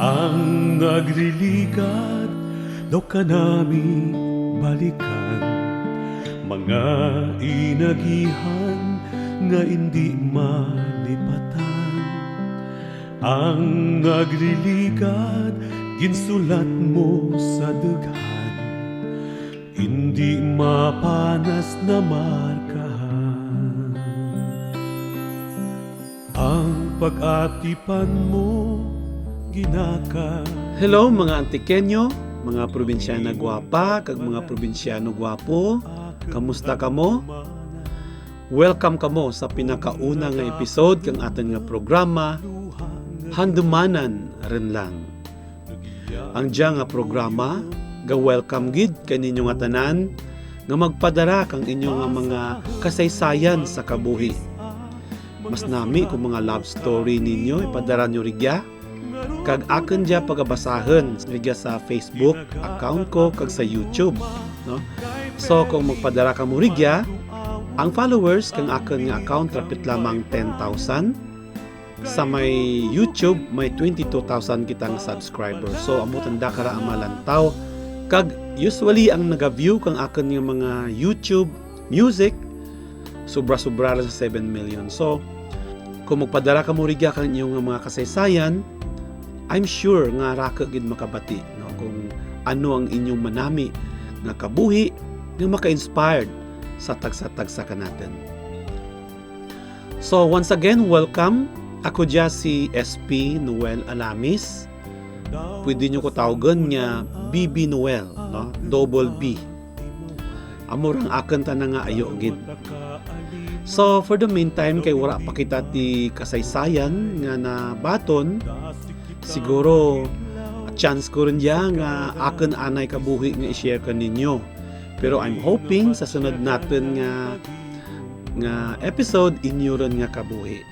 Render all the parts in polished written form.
Ang naglilikad daw ka namin balikan, mga inagihan nga hindi malipatan. Ang naglilikad ginsulat mo sa dughan, hindi mapanas na markahan. Ang pag-atipan mo ginaka. Hello mga Antikenyo, mga probinsyana gwapa, kag mga probinsyano gwapo. Kamusta kamo? Welcome kamo sa pinakauna nga episode kang aton nga programa Handumanan ren lang. Ang diya nga programa ga welcome gid kaninyo nga tanan nga magpadara kang inyo nga mga kasaysayan sa kabuhi. Mas nami kung mga love story ninyo ipadara nyo rigya, kag akin diya pagabasahan rigya sa Facebook account ko kag sa YouTube, no? So kung magpadara ka mo rigya, ang followers kang akin nga account rapit lamang 10,000. Sa may YouTube may 22,000 kitang subscribers. So amutan da kara amalantaw, kag usually ang naga-view kang akin nga mga YouTube music sobra-sobra sa 7 million. So kung magpadara ka mo rigya kang inyong mga kasaysayan, I'm sure nga raka gid makabati, no, kung ano ang inyong manami nga kabuhi nga maka-inspired sa tagsa-tagsa ka natin. So once again, welcome. Ako diya si SP Noel Alamis. Pwede nyo ko tawagan nga BB Noel, no? Double B. Amurang akin ta na nga ayo gid. So for the meantime, kay wala pa kita ti kasaysayan nga na baton, siguro chance ko rin diya nga akin anay kabuhi nga i-share ka ninyo. Pero I'm hoping sa sunod natin nga episode inyo rin nga kabuhi.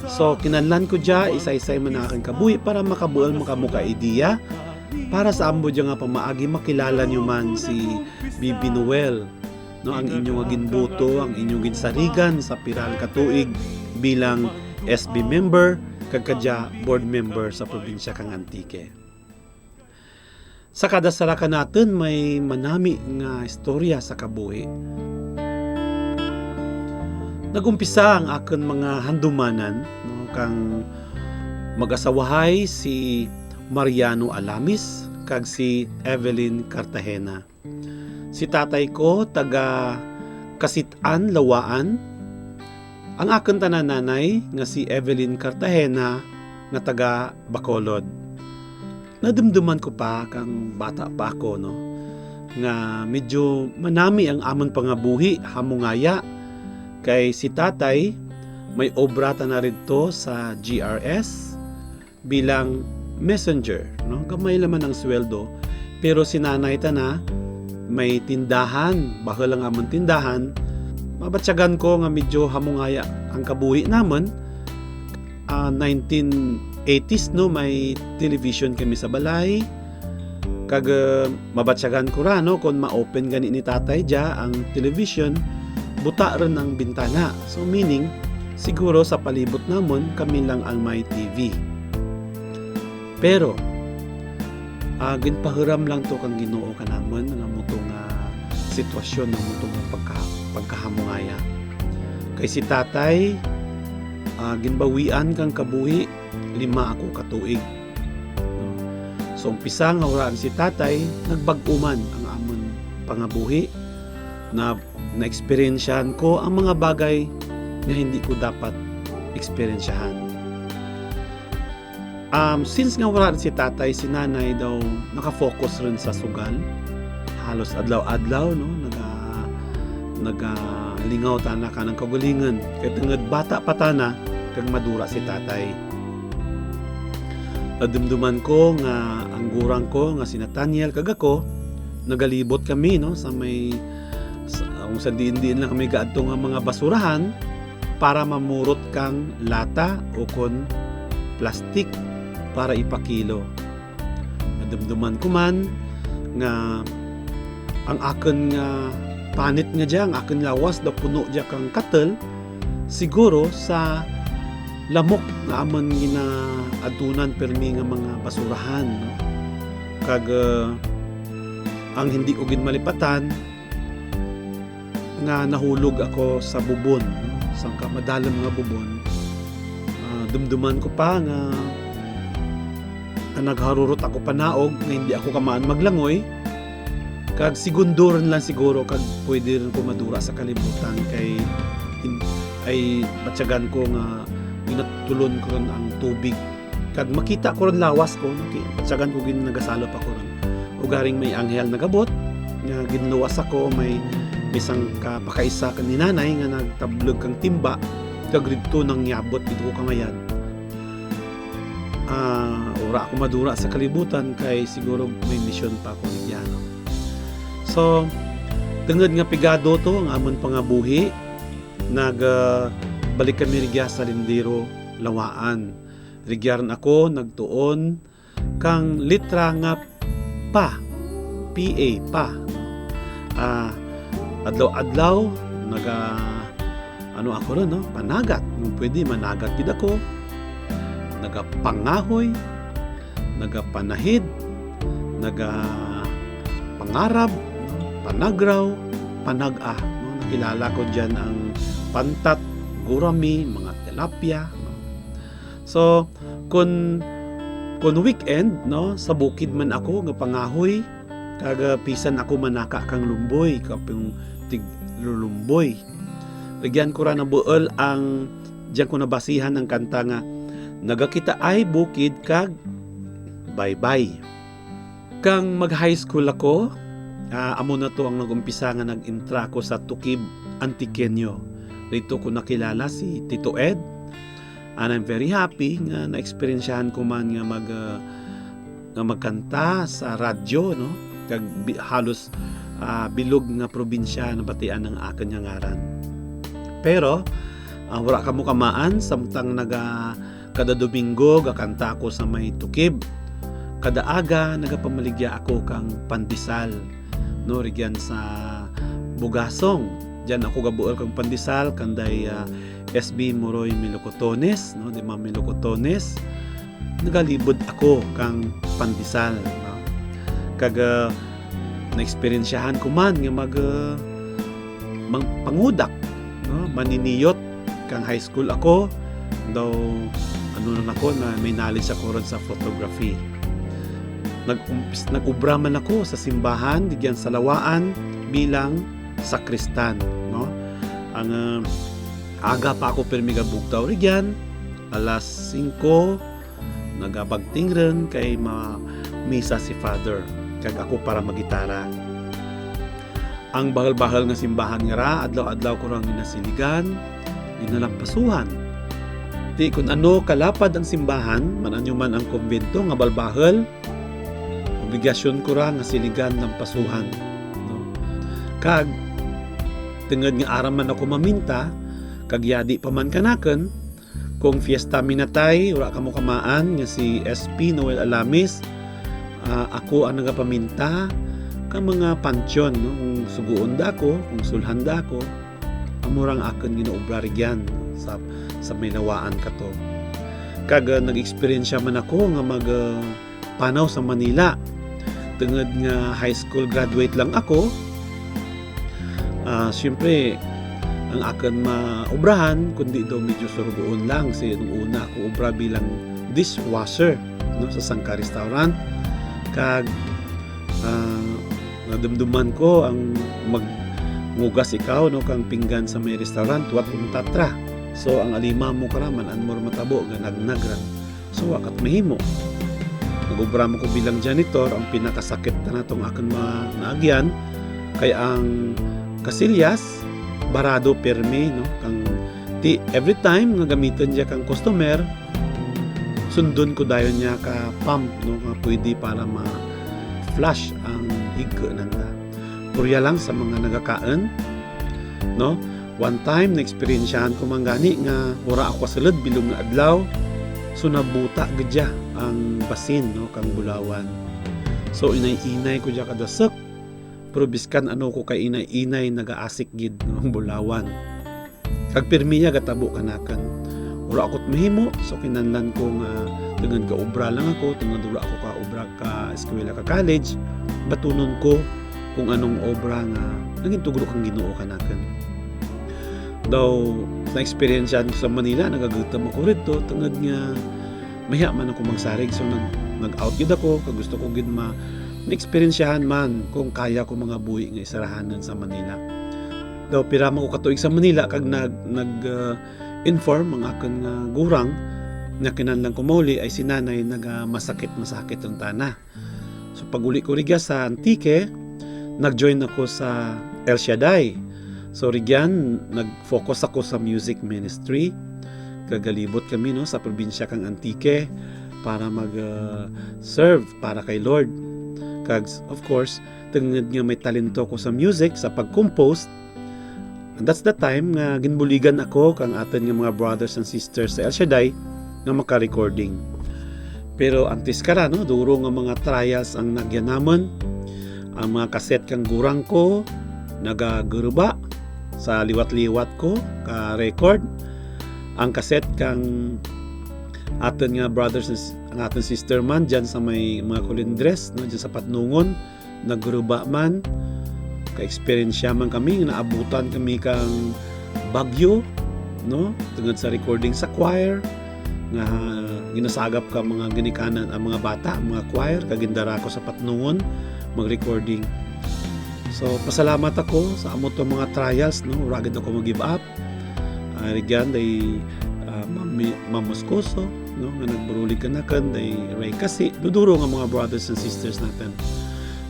So kinahanglan ko diya isa-isay man akin kabuhi para makabuel makamuka idea para sa ambo diya nga pamaagi makilala nyo man si BB Noel, no, ang inyong ginbuto, ang inyong ginsarigan sa piral katuig bilang SB member kag kadya board member sa probinsya kang Antique. Sa kada saraka natin may manami nga istorya sa kabuhi. Nagumpisa ang akin mga handumanan, no, kang mag-asawahay si Mariano Alamis kag si Evelyn Cartagena. Si tatay ko taga Kasitan, Lawaan. Ang akin tanananay nga si Evelyn Cartagena nga taga Bacolod. Nadumduman ko pa kang bata pa ako, no, nga medyo manami ang amon pangabuhi hamungaya. Kay si tatay may obra ta na rito sa GRS bilang messenger, no? Gamay laman ang sweldo, pero si nanay ta na may tindahan, bahal lang amon tindahan. Mabatsagan ko nga medyo hamungaya ang kabuhi naman. 1980s, no, may television kami sa balay. Kag mabatsagan ko ra, no, kung ma-open gani ni tatay dia ang television, buta rin ang bintana. So meaning siguro sa palibot namon kami lang ang may TV. Pero ginpahiram lang to kang Ginoo ka namon nga muto nga sitwasyon ng muto nga pagkahamungaya. Kay si tatay ginbawian kang kabuhi 5 ako katuig. So umpisa nga uraan si tatay nagbag-uman ang amon pangabuhi na na-experiensyahan ko ang mga bagay na hindi ko dapat experiensyahan. Since nga wala rin si tatay, si nanay daw nakafocus rin sa sugal. Halos adlaw-adlaw, no, nagalingaw tana ka ng kagulingan. Kaya tungod bata pa tana, kag madura si tatay. Nadumduman ko nga ang gurang ko nga si Nathaniel kag ako, nagalibot kami, no, sa may kung sa diin-diin lang kami gaadto nga mga basurahan para mamurot kang lata o kon plastik para ipakilo. Nadumduman ko man nga ang akin nga panit nga diya, ang akin lawas daw puno diya kang katel, siguro sa lamok na amon ginaadunan permi nga mga basurahan, no? Kag ang hindi ko ginmalipatan nga nahulog ako sa bubon, no? Sa kamadalam nga bubon. Dumduman ko pa nga nagharurot ako panaog nga hindi ako kamaan maglangoy. Kag segundoran lang siguro kag pwede rin ko madura sa kalibutan kay ay batyagan ko nga inatulon ko rin ang tubig. Kag makita ko rin lawas ko, batyagan ko gin nagasalop ako rin. Ugaring may anghel nagabot nga ginluwas ako, may isang kapakaisa kan ni nanay nga nagtablog kang timba kag dito nang yabot dito ko kamayan. Ora ako madura sa kalibutan kay siguro may misyon pa ako niyan. So, tungod nga pigado to ang amon pangabuhi, balik kami rigya sa Lindero, Lawaan. Rigyaran ako nagtuon kang litra nga pa, PA pa. Adlaw-adlaw ano ako ron, no? Panagat. Kung pwede managat gid ako. Nagapangahoy, nagapanahid, nagapangarab, no? Panagraw, panag-a, no? Nakilala ko diyan ang pantat, gurami, mga tilapia, no? So kun weekend, no, sa bukid man ako nga pangahoy, kag pisan ako manaka kang lumboy, kapyung tiglulumboy. Rigyan ko ra na buol ang diyan ko nabasihan ang kanta nga nagakita ay bukid kag bye-bye. Kang mag-high school ako, amo na to ang nagumpisa nga nag-intra ko sa Tukib Antiqueño. Rito ko nakilala si Tito Ed. And I'm very happy nga na-experiensyahan ko man nga magkanta sa radyo, no? Kag halos bilog nga probinsya na batian ng akin nga ngaran. Pero wala ka mo kamaan samtang kada Domingo gakanta ako sa may Tukib. Kada aga nagapamaligya ako kang pandesal, no, rigyan sa Bugasong. Diyan ako gabuol kang pandesal kanday SB Moroy Melocotones, no, di Ma'am Melocotones. Nagalibod ako kang pandesal, no. Kag na-experiensyahan ko man nga pangudak, no, maniniyot kang high school ako daw ako na may knowledge ako ron sa photography. Nag-ubra man ako sa simbahan digyan sa Lawaan bilang sakristan, no. Ang aga pa ako permi gabugtaw rigyan, alas 5 nagabagting rin kay misa si Father kag ako para magitara. Ang bahal-bahal nga simbahan nga ra adlaw-adlaw ko rang ginasiligan, ginalampasuhan. Di kun ano kalapad ang simbahan, mananyo man ang kumbento nga balbahal, obligasyon ko ra nga siligan ng pasuhan, no. Kag tungod nga aram man ako maminta, kag yadi pa man kanaken, kung fiesta minatay, wala ka mo kamaan nga si SP Noel Alamis, ako ang nagapaminta ka mga pansyon, no? Kung suguon da ko, kung sulhan da ko, amurang akin ginaobra rigyan sa may Lawaan ka to. Kag nag-experience man ako nga panaw sa Manila. Tungod nga high school graduate lang ako, siyempre ang akin maobrahan kundi daw medyo surugoon lang kasi nung una ako obra bilang dishwasher, no, sa Sangka Restaurant. Kag nadumduman ko ang magngugas ikaw, no, kang pinggan sa may restaurant wat tatra. So ang alima mo karaman anmor matabo nga nagnagran. So wakat mahimo. Nagobra mo ko bilang janitor, ang pinakasakit na natong akin naagyan kay ang kasilyas barado permi, no, kang every time nga gamiton niya kang customer, sundon ko dayon niya ka pump, no, nga pwede para ma-flush ang higga nanda. Purya lang sa mga nagakain, no. One time na-experiensyahan ko man gani nga ora ako salud bilog nga adlaw, so nabuta gadya ang basin, no, kang bulawan. So inay-inay ko diya kadasek, pero biskan ano ko kay inay-inay nagaasik gid ng bulawan. Kag pirmi niya gatabo kanakan. wala ako't mahimo, so kinahanglan ko nga tungod ka obra lang ako, tungod wala ako ka obra ka eskwela ka college, batunon ko kung anong obra nga naging tugro kang Ginoo kanakan. Daw na experiencean ko sa Manila, nagagutom ako rito tungod nga mahiya man ako magsarig, so nag-out gid ako, kag gusto ko gid na-experiensyahan man kung kaya ko mga buhi nga isarahanan sa Manila. Daw pirama ko katuig sa Manila kag inform ang akin nga gurang na kinahanglan ko mauli ay si nanay masakit ang tana. So pag uli ko rigya sa Antique, nag-join ako sa El Shaddai. So rigyan nag-focus ako sa music ministry. Kagalibot kami no sa probinsya kang Antique para serve para kay Lord. Kag of course, tungod nga may talento ko sa music, sa pag-compose. And that's the time nga ginbuligan ako kang aton nga mga brothers and sisters sa El Shaddai nga maka-recording. Pero antes kara no, duro nga mga trials ang nagyanamon. Ang mga kaset kang gurang ko nagaguruba sa liwat-liwat ko ka record. Ang kaset kang aton nga brothers ang aton sister man dyan sa may mga kulindres no, dyan sa Patnungon nagguruba man. Ka-experience man kami, naabutan kami kang bagyo, no? Tungod sa recording sa choir, nga ginasagap ka mga ginikanan ang mga bata, mga choir, kagindara ko sa Patnungon, mag-recording. So, pasalamat ako sa amo to mga trials, no? Ragid ako mag-give up. Rigyan, day Mamoskoso, no? Nga nagburulig ka nakan, day Ray Kasi, duduro nga mga brothers and sisters natin.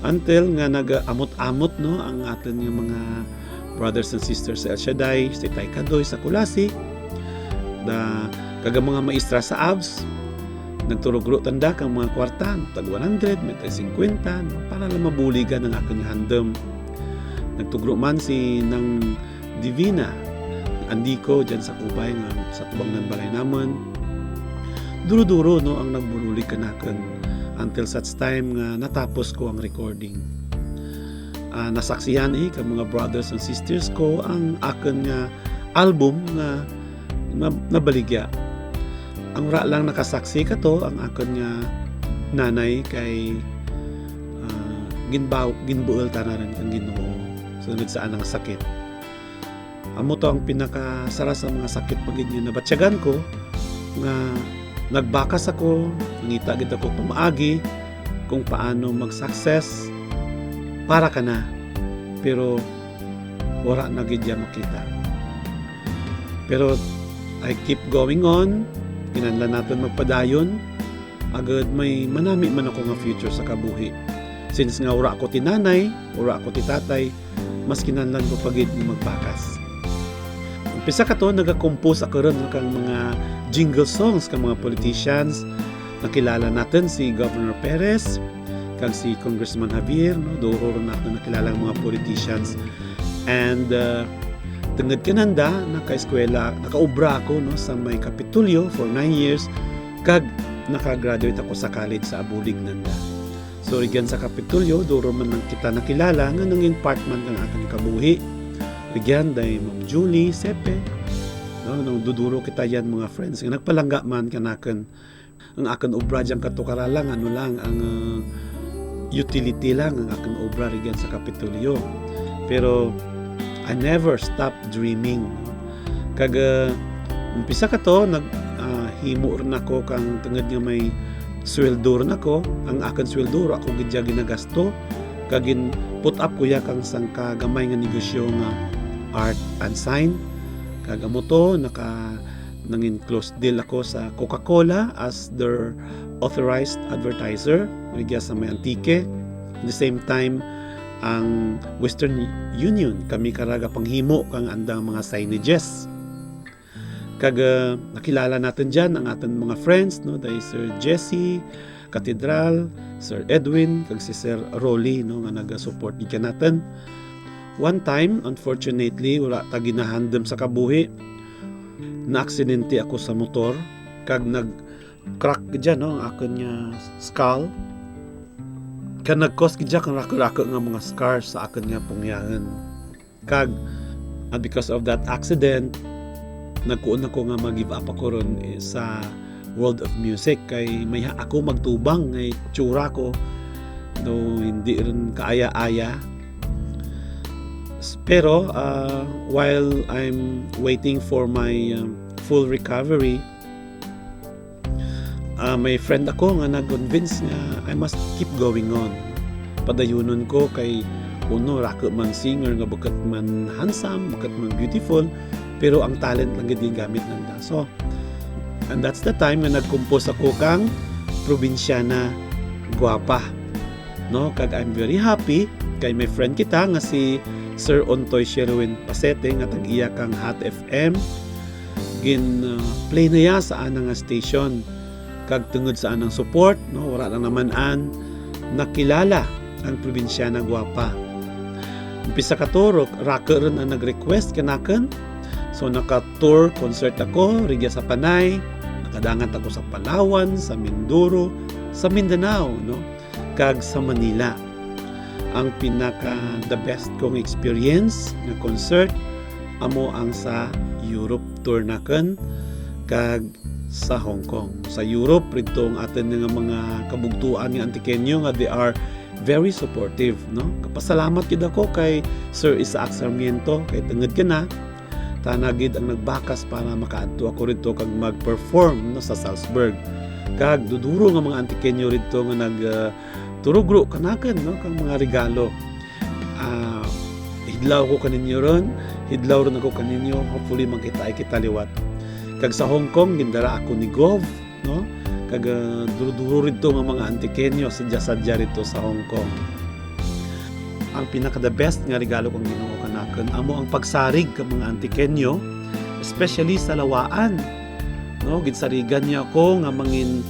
Until nga nag-amot-amot no ang aton nga mga brothers and sisters sa El Shaddai, si Tay Kadoy sa Kulasi, kaga mga maestra sa ABS, nagturugro tanda kang mga kwarta, tag 100, may tag 50, no, para lang mabuligan ang aking handom. Nagtugro man si nang Divina, Andiko dyan sa Kubay, nga sa tubang ng balay naman. Duro-duro no ang nagburulig kanakan. Until such time nga natapos ko ang recording. Nasaksihan kang mga brothers and sisters ko ang akin nga album nga nabaligya. Ang ra lang nakasaksi ka to ang akin nga nanay kay ginbuol tanaran kang Ginoo sunod sa anang sakit. Amo to ang pinakasara sa mga sakit pagid nga nabatsyagan ko nga nagbakas ako, nangita gid ako pamaagi kung paano mag-success para ka na. Pero wala na gid ya makita. Pero I keep going on. Kinahanglan natin magpadayon. Agad may manami man ako nga future sa kabuhi. Since nga wala ako ti nanay, wala ako ti tatay, mas kinahanglan ko pagid nga magbakas. Umpisa ka to, nag-compose ako ron kang mga jingle songs kang mga politicians. Nakilala natin si Governor Perez, kag si Congressman Javier, no? Duro ron natin nakilala ang mga politicians. And tungod kinanda, naka-eskwela, naka-obra ako no, sa may Kapitulyo for 9 years, kag naka-graduate ako sa college sa Abulig nanda. So, rigyan sa Kapitulyo, duro man nang kita nakilala, nga nanging part man ng aking kabuhi. Rigyan, day Ma'am Julie, Sepe, no, nang duduro kita yan mga friends. Nga nagpalangga man kanakan, ang akin obra dyan katukara lang, ano lang, ang utility lang, ang akin obra rigyan sa Kapitulyo. Pero, I never stopped dreaming. Kag, umpisa ka to, himo rin ako kang tungod nga may sweldo rin ako. Ang akin sweldo, ako gidya ginagasto. Kagin put up ko ya kang sang kagamay nga negosyo nga art and sign. Kagamo to, nangin close deal ako sa Coca-Cola as their authorized advertiser. Rigya sa may Antique. At the same time, ang Western Union kami karaga panghimo kang andang mga signages. Kag nakilala natin dyan ang ating mga friends, no, dahil Sir Jesse Cathedral, Sir Edwin, kag si Sir Rolly, no, nga nag-support di natin. One time, unfortunately, wala ta ginahandam sa kabuhi. Na-aksidente ako sa motor, kag nag-crack dyan, no, ang akin nga skull. Kag nag-cause gidya kang rako-rako nga mga scars sa akin nga pungyahan. Kag, and because of that accident, nagkuon ako nga mag-give up ako ron sa world of music kay may ako magtubang ngay tsura ko no hindi rin kaaya-aya. Pero while I'm waiting for my full recovery, may friend ako nga nag-convince nga I must keep going on. Padayunon ko kay uno rako man singer nga bukat man handsome, bukat man beautiful, pero ang talent lang gid gamit nanda. So and that's the time na nag-compose ako kang Probinsyana Guwapa. No, kag I'm very happy kay may friend kita nga si Sir Ontoy Sherwin Pasete nga tag-iya kang Hot FM. Play na ya sa anang station. Kag tungod sa anang support, no, wala lang naman nakilala ang Probinsyana Guwapa. Umpisa ka to, rocker rin ang nag-request kanakan. So naka-tour concert ako, rigya sa Panay, nakadangat ako sa Palawan, sa Mindoro, sa Mindanao, no? Kag sa Manila. Ang pinaka the best kong experience na concert amo ang sa Europe tour nakan kag sa Hong Kong. Sa Europe rito ang atin nga mga kabugtuan nga Antiqueño nga they are very supportive, no? Kapasalamat gid ako kay Sir Isaac Sarmiento kay tungod kana tanagid ang nagbakas para makaadto ako rito kag mag-perform no sa Salzburg. Kag duduro nga mga Antiqueño rito nga turugro kanakan no kang mga regalo. Hidlaw ko kaninyo ron, hidlaw ron ako kaninyo, hopefully makita kita liwat. Kag sa Hong Kong gindara ako ni Gov, no? Kag duro rito nga mga Antiqueño sadya rito sa Hong Kong. Ang pinaka the best nga regalo kong Ginoo kanakan amo ang pagsarig ka mga Antiqueño, especially sa Lawaan. No, ginsarigan niya ako nga mangin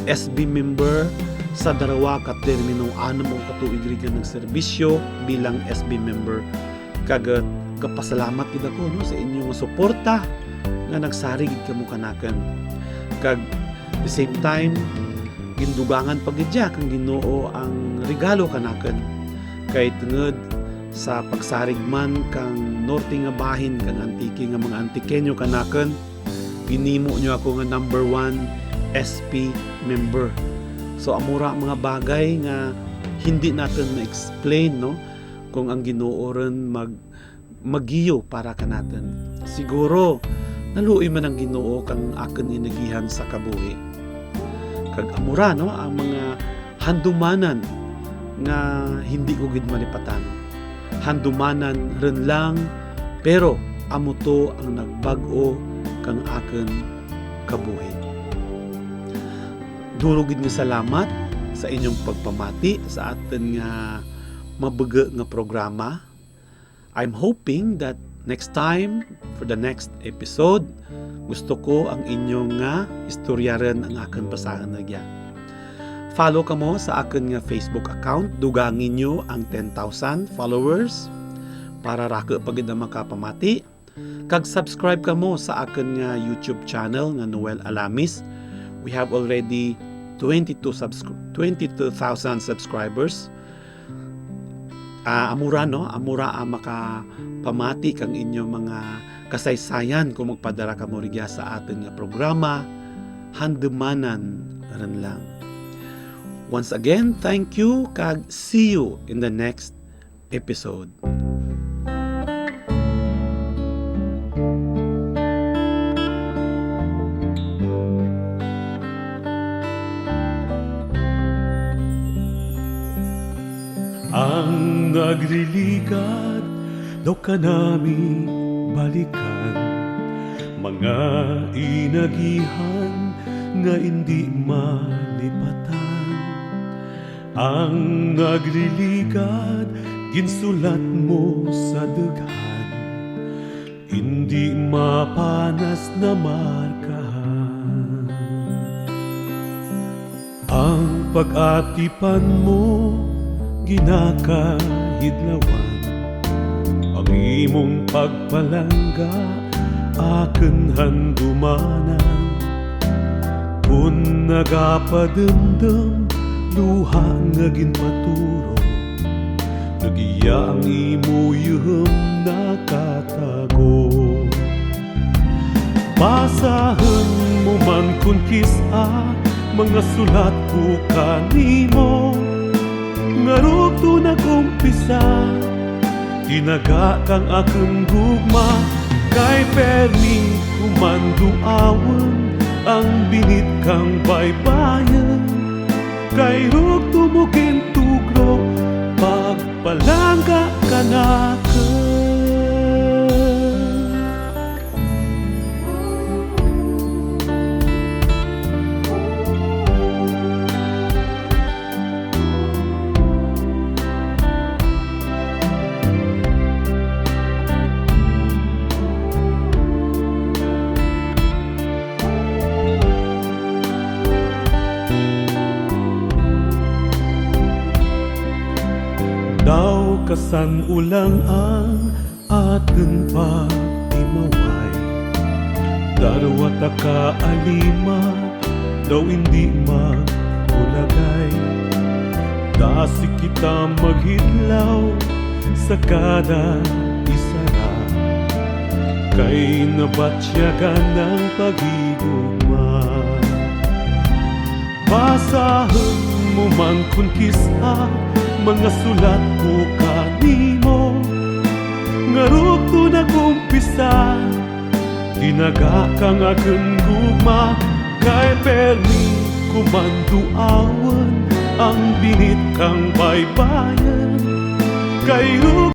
SB member sa darawa ka termino 6 katuig rin ng serbisyo bilang SB member. Kag kapasalamat gid ako no sa inyong suporta nga nagsarig kamo kanakan. Kag the same time gindugangan pagidya kang Ginoo ang regalo kanakan kay tungod sa pagsarig man kang norte nga bahin kang antiki nga mga Antiqueño kanakan ginimo nyo ako nga number 1 SP member. So amura mga bagay nga hindi natin ma-explain no kung ang Ginoo ron magiyo para kanatin. Siguro naluoy man ang Ginoo kang aken inagihan sa kabuhi. Kag amura no ang mga handumanan nga hindi ko gid malipatan. Handumanan ren lang pero amo to ang nagbag-o kang aken kabuhi. Durugid nga salamat sa inyong pagpamati sa atin nga mabuga nga programa. I'm hoping that next time for the next episode gusto ko ang inyong nga istoryaran ang aken basahan nagya. Follow kamo sa akin nga Facebook account. Dugangin nyo ang 10,000 followers para rako pagid na makapamati. Kag subscribe kamo sa akin nga YouTube channel nga Noel Alamis. We have already 22,000 subscribers. Amura no, amura makapamati kang inyo mga kasaysayan kung magpadara kamo rigya sa atin nga programa. Handumanan ran lang. Once again, thank you, kag see you in the next episode. Ang nagliligad daw ka namin balikan, mga inagihan nga hindi malipatan. Ang nagliligad ginsulat mo sa dughan, hindi mapanas na markahan. Ang pag-atipan mo ginakahidlawan, ang imong pagpalangga aken handumanan. Kung nagapademdem luha nga ginpaturo, nagiya ang imo yuhem nakatago. Basahan mo man kun kisa mga sulat ko kanimo, ngarugto nag-umpisa, tinaga kang akong gugma, kay permi kumanduawan ang binit kang baybayan, kay rugto mo kintugro pagpalangga ka na ka. Daw kasan ulang ang atin pag-imaway, darwata ka alima, daw hindi magulagay. Dasi kita maghidlaw sa kada isara, kay nabatsyagan ng pag-igugma. Basahan mo man kun kisa mga sulat ko kanimo, ngarugto nag-umpisa, tinaga kang akong gugma, kay permi kumanduawan ang binit kang baybayan, kay